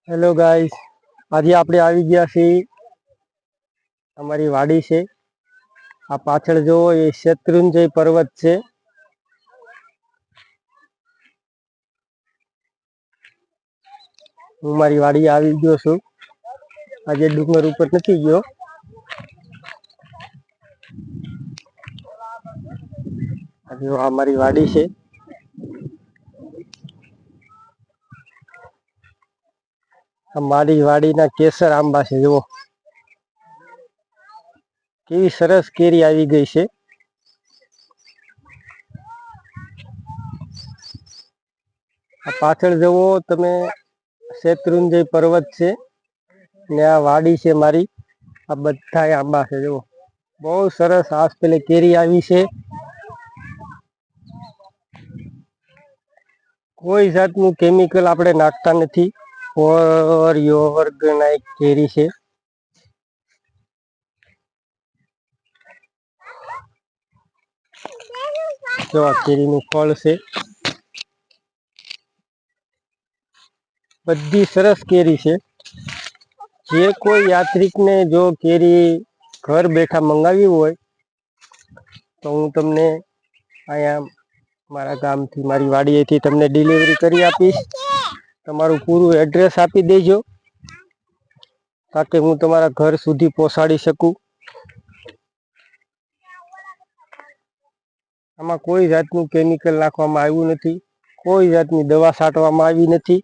Hello guys, આજે આપણે આવી ગયા છીએ અમારી વાડી છે. આ પાછળ જોવો એ શેત્રુંજય પર્વત છે. હું મારી વાડી આવી ગયો છું. આજે ડુંગર ઉપર નથી ગયો. આજે આ મારી વાડી છે. આ મારી વાડીના કેસર આંબા છે. જુઓ કેવી સરસ કેરી આવી ગઈ છે. આ પાછળ જુઓ તમે, શેત્રુંજય પર્વત છે ને આ વાડી છે મારી. આ બધા આંબા છે. જુઓ બહુ સરસ. આજ પેલે કેરી આવી છે. કોઈ જાતનું કેમિકલ આપણે નાખતા નથી. ઓર્ગેનાઇક કેરી છે. જો આ કેરીનું ફળ છે. બધી સરસ કેરી છે. જે કોઈ યાત્રિકને જો કેરી ઘર બેઠા મંગાવી હોય તો હું તમને અહીંયા મારા ગામથી, મારી વાડીએથી તમને ડિલિવરી કરી આપીશ. તમારું પૂરું એડ્રેસ આપી દેજો તાકે હું તમારા ઘર સુધી પહોંચાડી શકું. આમાં કોઈ જાતનું કેમિકલ નાખવામાં આવ્યું નથી. કોઈ જાતની દવા છાંટવામાં આવી નથી.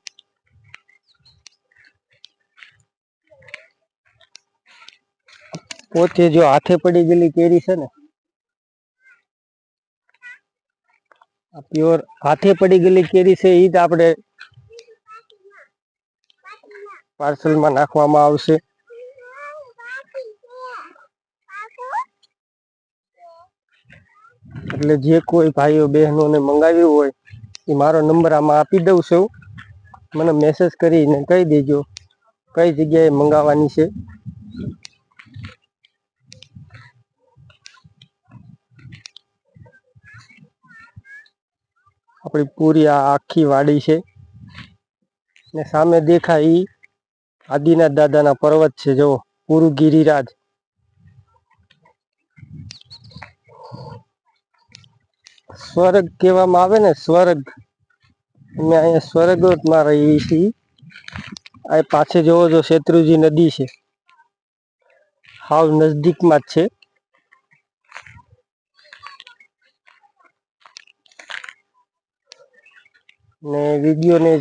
પોતે જો હાથે પડી ગયેલી કેરી છે ને, આ પ્યોર હાથે પડી ગયેલી કેરી છે. એ જ આપણે પાર્સલમાં નાખવામાં આવશે. એટલે જે કોઈ ભાઈઓ બહેનોને મંગાવ્યું હોય એ મારો નંબર આમાં આપી દઉં છું. મને મેસેજ કરીને કહી દેજો કઈ જગ્યાએ મંગાવવાની છે. આપણી પૂરી આ આખી વાડી છે ને સામે દેખાય ઈ આદિનાથ દાદાના પર્વત છે. જો પૂરું ગિરિરાજ. સ્વર્ગ કહેવામાં આવે ને, સ્વર્ગ. અમે અહીંયા સ્વર્ગમાં રહીએ છીએ. આ પાછે જોવો જો શેત્રુંજય નદી છે. હાવ નજદીકમાં જ છે. ને વિડીયોને